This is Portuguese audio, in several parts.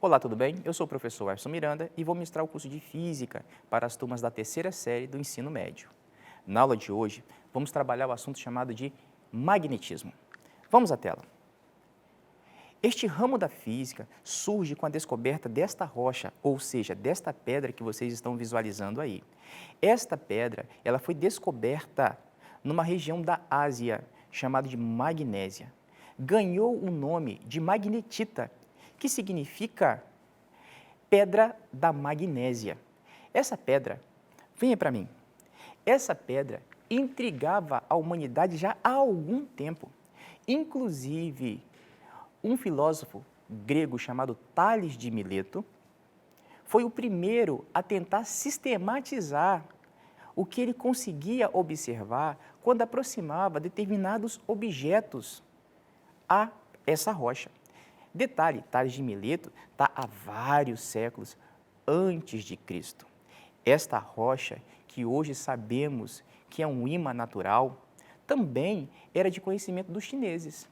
Olá, tudo bem? Eu sou o professor Emerson Miranda e vou ministrar o curso de Física para as turmas da terceira série do ensino médio. Na aula de hoje, vamos trabalhar o assunto chamado de magnetismo. Vamos à tela. Este ramo da física surge com a descoberta desta rocha, ou seja, desta pedra que vocês estão visualizando aí. Esta pedra, ela foi descoberta numa região da Ásia, chamada de Magnésia. Ganhou o nome de magnetita, que significa pedra da magnésia. Essa pedra, venha para mim, essa pedra intrigava a humanidade já há algum tempo. Inclusive, um filósofo grego chamado Tales de Mileto foi o primeiro a tentar sistematizar o que ele conseguia observar quando aproximava determinados objetos a essa rocha. Detalhe, Tales de Mileto está há vários séculos antes de Cristo. Esta rocha, que hoje sabemos que é um ímã natural, também era de conhecimento dos chineses.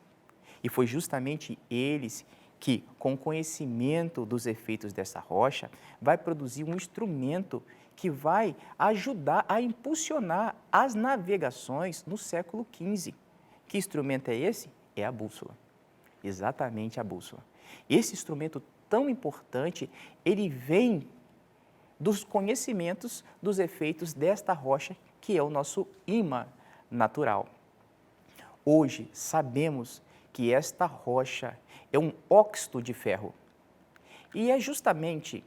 E foi justamente eles que, com conhecimento dos efeitos dessa rocha, vai produzir um instrumento que vai ajudar a impulsionar as navegações no século XV. Que instrumento é esse? É a bússola. Exatamente a bússola. Esse instrumento tão importante, ele vem dos conhecimentos dos efeitos desta rocha, que é o nosso ímã natural. Hoje, sabemos que esta rocha é um óxido de ferro. E é justamente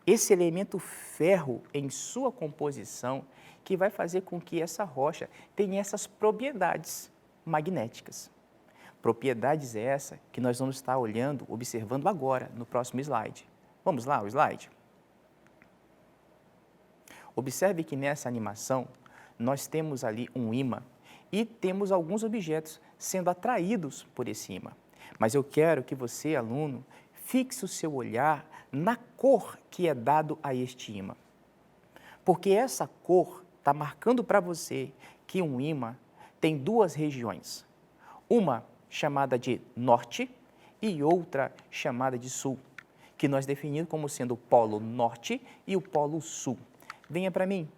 esse elemento ferro em sua composição que vai fazer com que essa rocha tenha essas propriedades magnéticas. Propriedades essa que nós vamos estar olhando, observando agora, no próximo slide. Vamos lá, o slide? Observe que nessa animação, nós temos ali um ímã e temos alguns objetos sendo atraídos por esse ímã. Mas eu quero que você, aluno, fixe o seu olhar na cor que é dado a este ímã. Porque essa cor está marcando para você que um ímã tem duas regiões. Uma chamada de norte e outra chamada de sul, que nós definimos como sendo o polo norte e o polo sul. Venha para mim.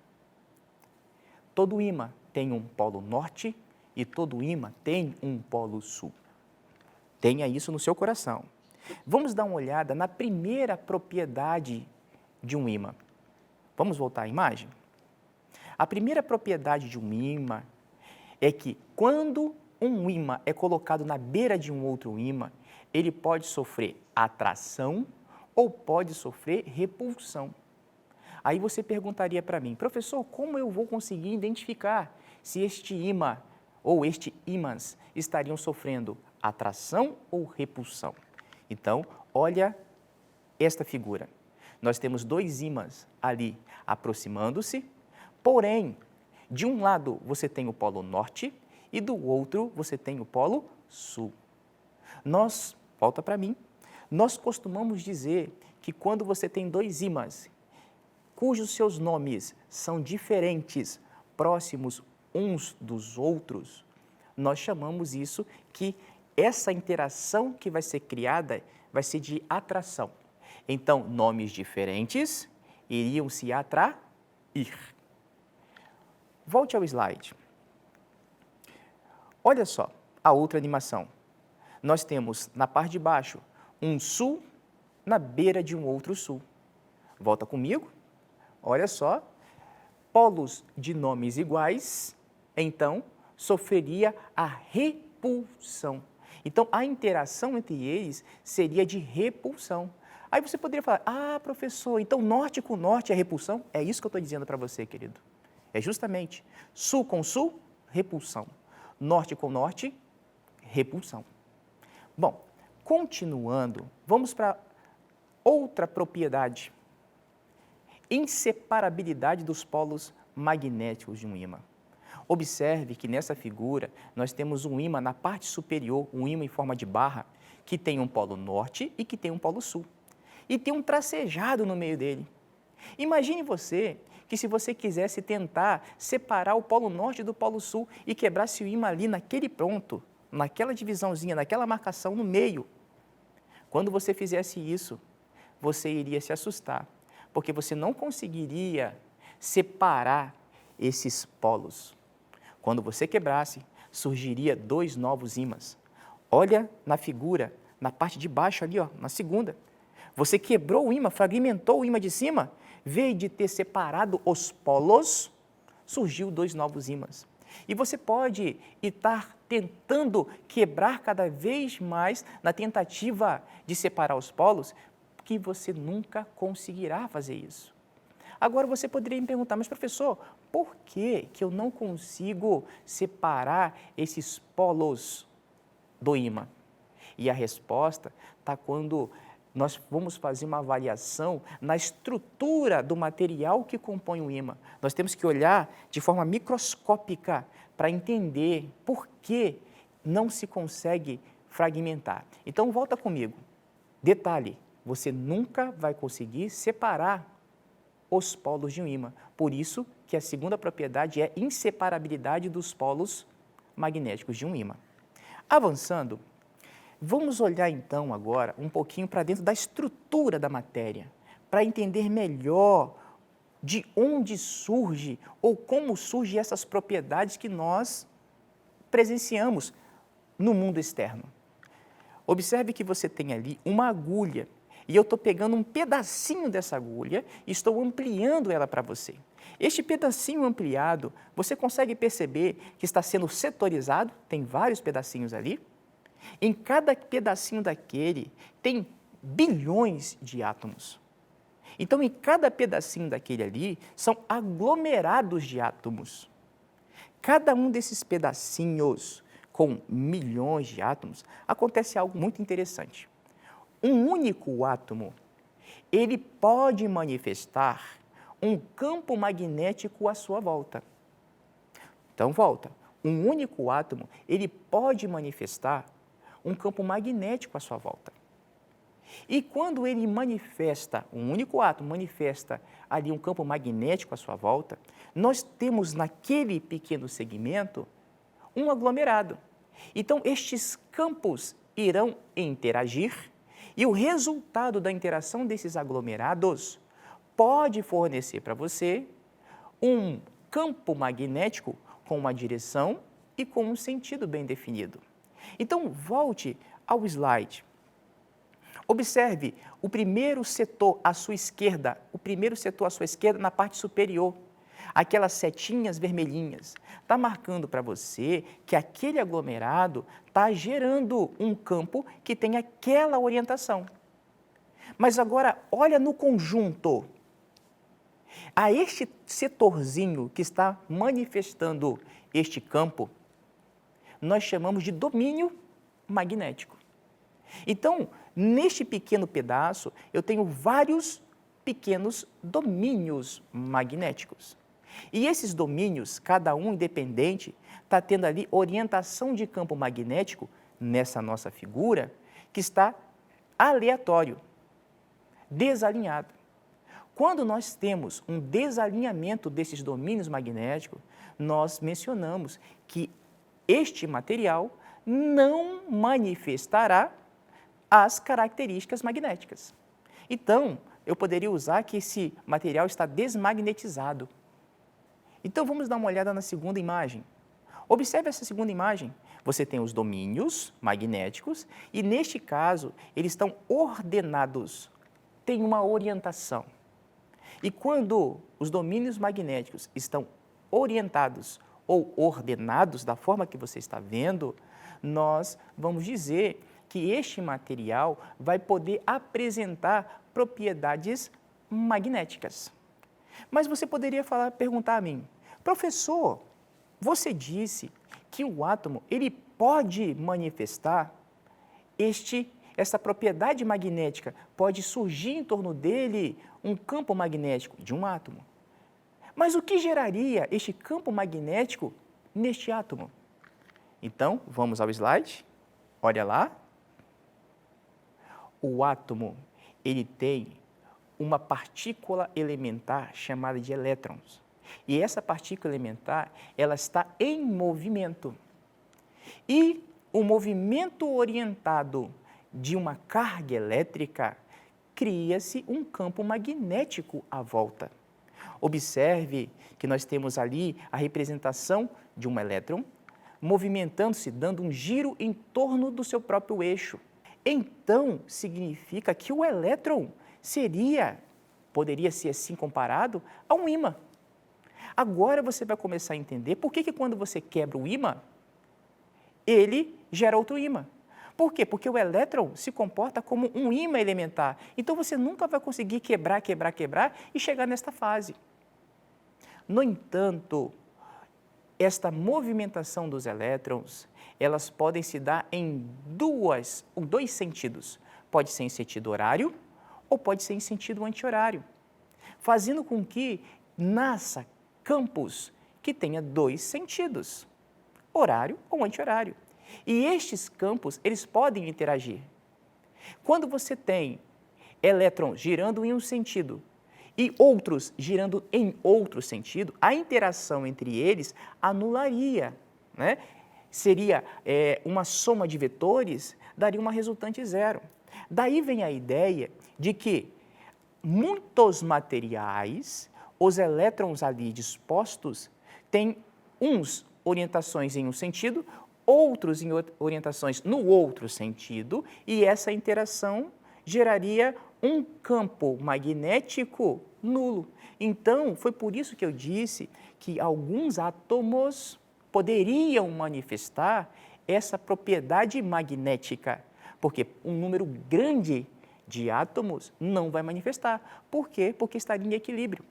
Todo ímã tem um polo norte e todo ímã tem um polo sul. Tenha isso no seu coração. Vamos dar uma olhada na primeira propriedade de um ímã. Vamos voltar à imagem? A primeira propriedade de um ímã é que quando um ímã é colocado na beira de um outro ímã, ele pode sofrer atração ou pode sofrer repulsão. Aí você perguntaria para mim, professor, como eu vou conseguir identificar se este ímã ou estes ímãs estariam sofrendo atração ou repulsão? Então, olha esta figura. Nós temos dois ímãs ali aproximando-se, porém, de um lado você tem o polo norte e do outro você tem o polo sul. Volta para mim, nós costumamos dizer que quando você tem dois ímãs, cujos seus nomes são diferentes, próximos uns dos outros, nós chamamos isso que essa interação que vai ser criada vai ser de atração. Então, nomes diferentes iriam se atrair. Volte ao slide. Olha só a outra animação. Nós temos na parte de baixo um sul na beira de um outro sul. Volta comigo. Olha só, polos de nomes iguais, então, sofreria a repulsão. Então, a interação entre eles seria de repulsão. Aí você poderia falar, professor, então norte com norte é repulsão? É isso que eu estou dizendo para você, querido. É justamente sul com sul, repulsão. Norte com norte, repulsão. Bom, continuando, vamos para outra propriedade. Inseparabilidade dos polos magnéticos de um ímã. Observe que nessa figura nós temos um ímã na parte superior, um ímã em forma de barra, que tem um polo norte e que tem um polo sul. E tem um tracejado no meio dele. Imagine você que se você quisesse tentar separar o polo norte do polo sul e quebrasse o ímã ali naquele ponto, naquela divisãozinha, naquela marcação no meio, Quando você fizesse isso, você iria se assustar, porque você não conseguiria separar esses polos. Quando você quebrasse, surgiria dois novos ímãs. Olha na figura, na parte de baixo ali, ó, na segunda. Você quebrou o ímã, fragmentou o ímã de cima, veio de ter separado os polos, surgiu dois novos ímãs. E você pode estar tentando quebrar cada vez mais na tentativa de separar os polos, que você nunca conseguirá fazer isso. Agora você poderia me perguntar, mas professor, por que eu não consigo separar esses polos do ímã? E a resposta está quando nós vamos fazer uma avaliação na estrutura do material que compõe o ímã. Nós temos que olhar de forma microscópica para entender por que não se consegue fragmentar. Então, volta comigo. Detalhe, você nunca vai conseguir separar os polos de um ímã. Por isso que a segunda propriedade é inseparabilidade dos polos magnéticos de um ímã. Avançando, vamos olhar então agora um pouquinho para dentro da estrutura da matéria, para entender melhor de onde surge ou como surgem essas propriedades que nós presenciamos no mundo externo. Observe que você tem ali uma agulha e eu estou pegando um pedacinho dessa agulha e estou ampliando ela para você. Este pedacinho ampliado, você consegue perceber que está sendo setorizado, tem vários pedacinhos ali. Em cada pedacinho daquele tem bilhões de átomos. Então, em cada pedacinho daquele ali, são aglomerados de átomos. Cada um desses pedacinhos com milhões de átomos, acontece algo muito interessante. Um único átomo, ele pode manifestar um campo magnético à sua volta. Então, volta. Um único átomo, ele pode manifestar um campo magnético à sua volta. E quando ele manifesta, um único átomo manifesta ali um campo magnético à sua volta, nós temos naquele pequeno segmento um aglomerado. Então, estes campos irão interagir e o resultado da interação desses aglomerados pode fornecer para você um campo magnético com uma direção e com um sentido bem definido. Então, volte ao slide. Observe o primeiro setor à sua esquerda, na parte superior. Aquelas setinhas vermelhinhas, está marcando para você que aquele aglomerado está gerando um campo que tem aquela orientação. Mas agora, olha no conjunto. A este setorzinho que está manifestando este campo, nós chamamos de domínio magnético. Então, neste pequeno pedaço, eu tenho vários pequenos domínios magnéticos. E esses domínios, cada um independente, está tendo ali orientação de campo magnético, nessa nossa figura, que está aleatório, desalinhado. Quando nós temos um desalinhamento desses domínios magnéticos, nós mencionamos que este material não manifestará as características magnéticas. Então, eu poderia usar que esse material está desmagnetizado. Então, vamos dar uma olhada na segunda imagem. Observe essa segunda imagem. Você tem os domínios magnéticos e, neste caso, eles estão ordenados, tem uma orientação. E quando os domínios magnéticos estão orientados ou ordenados da forma que você está vendo, nós vamos dizer que este material vai poder apresentar propriedades magnéticas. Mas você poderia perguntar a mim, professor, você disse que o átomo ele pode manifestar essa propriedade magnética, pode surgir em torno dele um campo magnético de um átomo. Mas o que geraria este campo magnético neste átomo? Então, vamos ao slide, olha lá. O átomo, ele tem uma partícula elementar chamada de elétrons. E essa partícula elementar, ela está em movimento. E o movimento orientado de uma carga elétrica, cria-se um campo magnético à volta. Observe que nós temos ali a representação de um elétron movimentando-se, dando um giro em torno do seu próprio eixo. Então, significa que o elétron poderia ser assim comparado a um ímã. Agora você vai começar a entender por que quando você quebra o ímã, ele gera outro ímã. Por quê? Porque o elétron se comporta como um ímã elementar. Então, você nunca vai conseguir quebrar e chegar nesta fase. No entanto, esta movimentação dos elétrons, elas podem se dar em dois sentidos. Pode ser em sentido horário ou pode ser em sentido anti-horário, fazendo com que nasça campos que tenha dois sentidos, horário ou anti-horário. E estes campos, eles podem interagir. Quando você tem elétrons girando em um sentido e outros girando em outro sentido, a interação entre eles anularia, né? Seria uma soma de vetores, daria uma resultante zero. Daí vem a ideia de que muitos materiais, os elétrons ali dispostos, têm uns orientações em um sentido, outros em orientações no outro sentido, e essa interação geraria um campo magnético nulo. Então, foi por isso que eu disse que alguns átomos poderiam manifestar essa propriedade magnética, porque um número grande de átomos não vai manifestar. Por quê? Porque estaria em equilíbrio.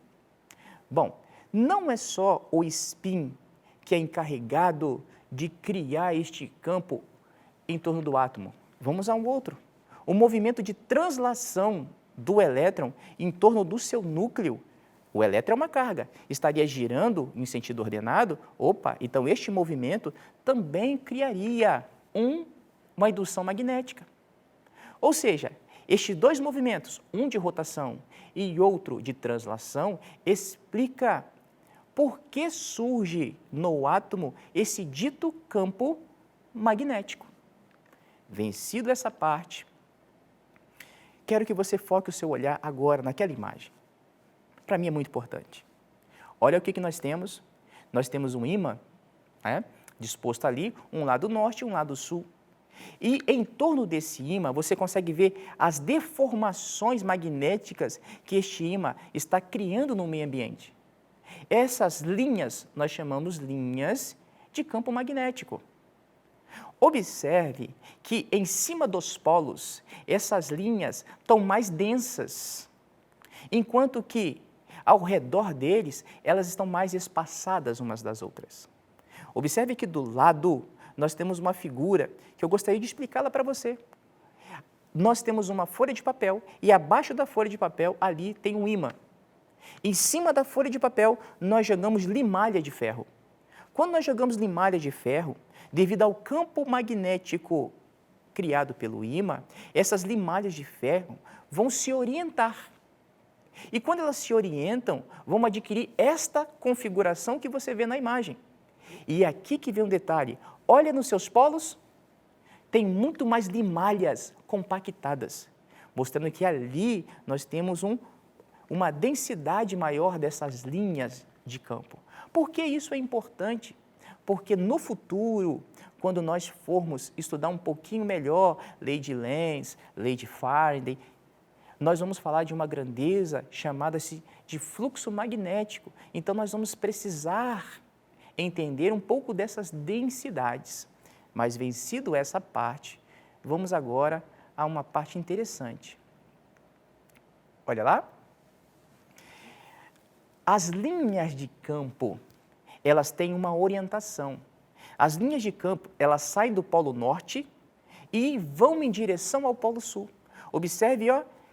Bom, não é só o spin que é encarregado de criar este campo em torno do átomo. Vamos a um outro. O movimento de translação do elétron em torno do seu núcleo. O elétron é uma carga, estaria girando em sentido ordenado. Então este movimento também criaria uma indução magnética. Ou seja, estes dois movimentos, um de rotação e outro de translação, explica por que surge no átomo esse dito campo magnético. Vencido essa parte, quero que você foque o seu olhar agora naquela imagem. Para mim é muito importante. Olha o que nós temos. Nós temos um ímã, disposto ali, um lado norte e um lado sul. E em torno desse ímã, você consegue ver as deformações magnéticas que este ímã está criando no meio ambiente. Essas linhas nós chamamos linhas de campo magnético. Observe que em cima dos polos, essas linhas estão mais densas, enquanto que ao redor deles, elas estão mais espaçadas umas das outras. Observe que do lado nós temos uma figura que eu gostaria de explicá-la para você. Nós temos uma folha de papel e abaixo da folha de papel ali tem um ímã. Em cima da folha de papel nós jogamos limalha de ferro. Quando nós jogamos limalha de ferro, devido ao campo magnético criado pelo ímã, essas limalhas de ferro vão se orientar. E quando elas se orientam, vão adquirir esta configuração que você vê na imagem. E aqui que vem um detalhe. Olha nos seus polos, tem muito mais limalhas compactadas, mostrando que ali nós temos uma densidade maior dessas linhas de campo. Por que isso é importante? Porque no futuro, quando nós formos estudar um pouquinho melhor lei de Lenz, lei de Faraday, nós vamos falar de uma grandeza chamada-se de fluxo magnético. Então, nós vamos precisar entender um pouco dessas densidades. Mas, vencido essa parte, vamos agora a uma parte interessante. Olha lá. As linhas de campo, elas têm uma orientação. As linhas de campo, elas saem do polo norte e vão em direção ao polo sul. Observe,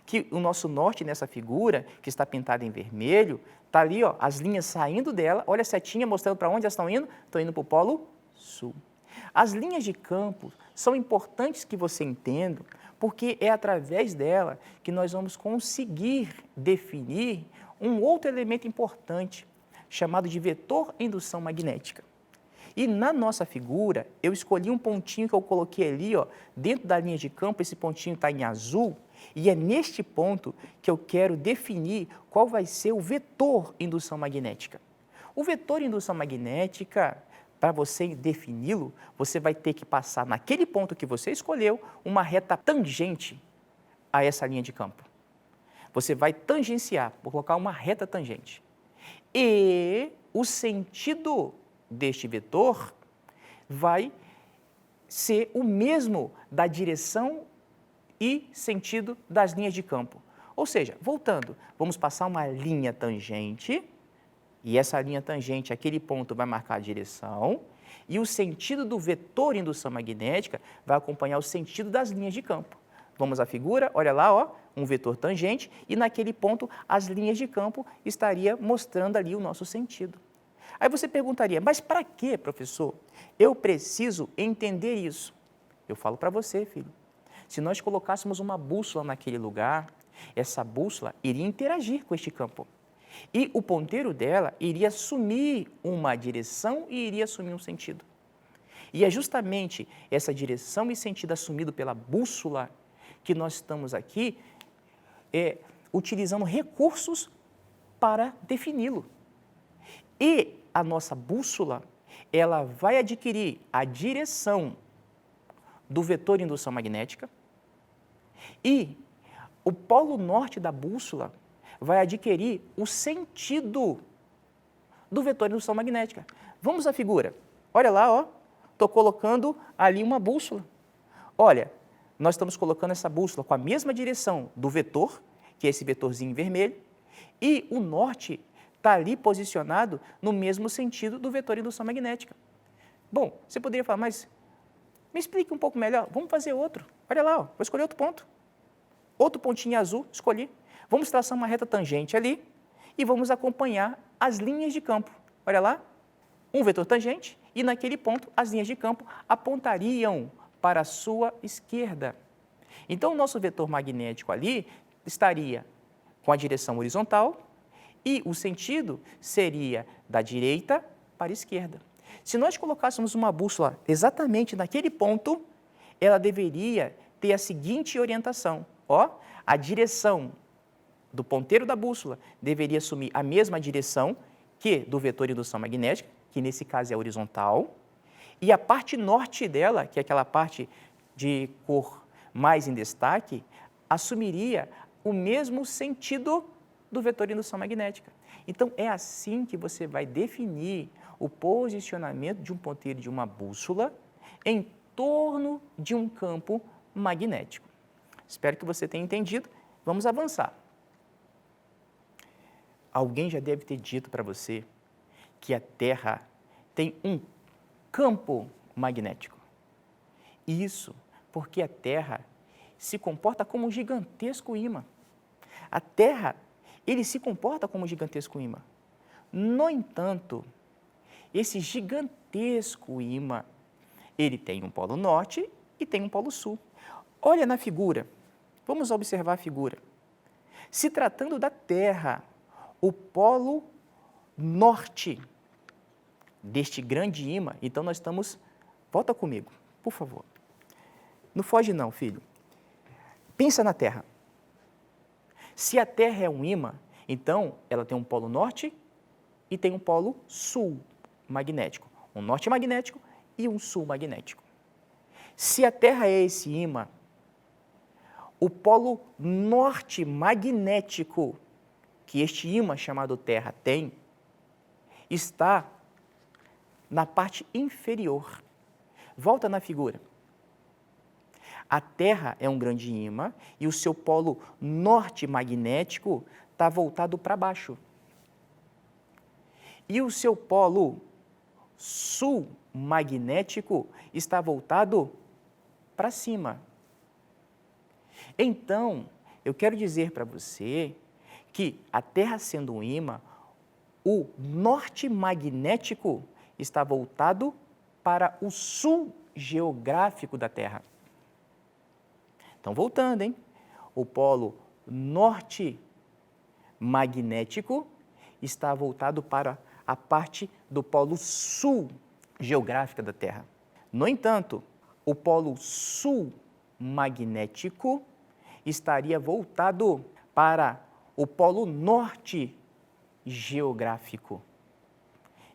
que o nosso norte nessa figura, que está pintada em vermelho, está ali, as linhas saindo dela, olha a setinha mostrando para onde elas estão indo para o polo sul. As linhas de campo são importantes que você entenda, porque é através dela que nós vamos conseguir definir um outro elemento importante, chamado de vetor indução magnética. E na nossa figura, eu escolhi um pontinho que eu coloquei ali, ó, dentro da linha de campo, esse pontinho está em azul, e é neste ponto que eu quero definir qual vai ser o vetor indução magnética. O vetor indução magnética, para você defini-lo, você vai ter que passar naquele ponto que você escolheu uma reta tangente a essa linha de campo. Você vai tangenciar, vou colocar uma reta tangente. E o sentido deste vetor vai ser o mesmo da direção e sentido das linhas de campo. Ou seja, voltando, vamos passar uma linha tangente, e essa linha tangente, aquele ponto vai marcar a direção, e o sentido do vetor indução magnética vai acompanhar o sentido das linhas de campo. Vamos à figura, olha lá, ó, um vetor tangente, e naquele ponto as linhas de campo estariam mostrando ali o nosso sentido. Aí você perguntaria, mas para que, professor? Eu preciso entender isso. Eu falo para você, filho. Se nós colocássemos uma bússola naquele lugar, essa bússola iria interagir com este campo. E o ponteiro dela iria assumir uma direção e iria assumir um sentido. E é justamente essa direção e sentido assumido pela bússola que nós estamos aqui utilizando recursos para defini-lo. E a nossa bússola, ela vai adquirir a direção do vetor indução magnética e o polo norte da bússola vai adquirir o sentido do vetor indução magnética. Vamos à figura. Olha lá, ó, estou colocando ali uma bússola. Olha, nós estamos colocando essa bússola com a mesma direção do vetor, que é esse vetorzinho vermelho, e o norte está ali posicionado no mesmo sentido do vetor indução magnética. Bom, você poderia falar, mas me explique um pouco melhor. Vamos fazer outro. Olha lá, ó, vou escolher outro ponto. Outro pontinho azul, escolhi. Vamos traçar uma reta tangente ali e vamos acompanhar as linhas de campo. Olha lá, um vetor tangente e naquele ponto as linhas de campo apontariam para a sua esquerda. Então, o nosso vetor magnético ali estaria com a direção horizontal e o sentido seria da direita para a esquerda. Se nós colocássemos uma bússola exatamente naquele ponto, ela deveria ter a seguinte orientação. Ó, a direção do ponteiro da bússola deveria assumir a mesma direção que do vetor indução magnética, que nesse caso é horizontal, e a parte norte dela, que é aquela parte de cor mais em destaque, assumiria o mesmo sentido do vetor indução magnética. Então, é assim que você vai definir o posicionamento de um ponteiro de uma bússola em torno de um campo magnético. Espero que você tenha entendido. Vamos avançar. Alguém já deve ter dito para você que a Terra tem um campo magnético. Isso porque a Terra se comporta como um gigantesco ímã. A Terra, ele se comporta como um gigantesco ímã. No entanto, esse gigantesco ímã, ele tem um polo norte e tem um polo sul. Olha na figura, vamos observar a figura. Se tratando da Terra, o polo norte deste grande ímã, então nós estamos... Volta comigo, por favor. Não foge não, filho. Pensa na Terra. Se a Terra é um ímã, então ela tem um polo norte e tem um polo sul magnético. Um norte magnético e um sul magnético. Se a Terra é esse ímã, o polo norte magnético que este ímã chamado Terra tem, está na parte inferior. Volta na figura. A Terra é um grande ímã e o seu polo norte magnético está voltado para baixo. E o seu polo sul magnético está voltado para cima. Então, eu quero dizer para você que a Terra sendo um ímã, o norte magnético está voltado para o sul geográfico da Terra. Então, voltando, hein? O polo norte magnético está voltado para a parte do polo sul geográfica da Terra. No entanto, o polo sul magnético estaria voltado para o polo norte geográfico.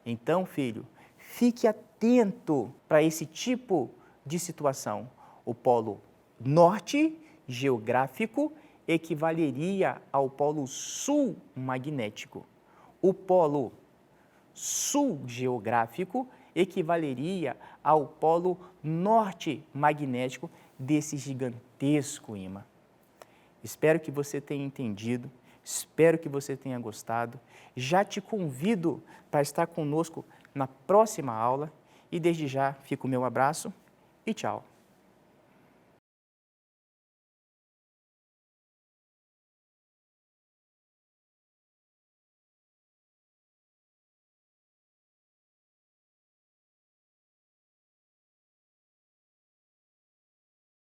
Então, filho, fique atento para esse tipo de situação. O polo norte geográfico equivaleria ao polo sul magnético. O polo sul geográfico equivaleria ao polo norte magnético desse gigantesco ímã. Espero que você tenha entendido, espero que você tenha gostado. Já te convido para estar conosco na próxima aula e desde já fica o meu abraço e tchau.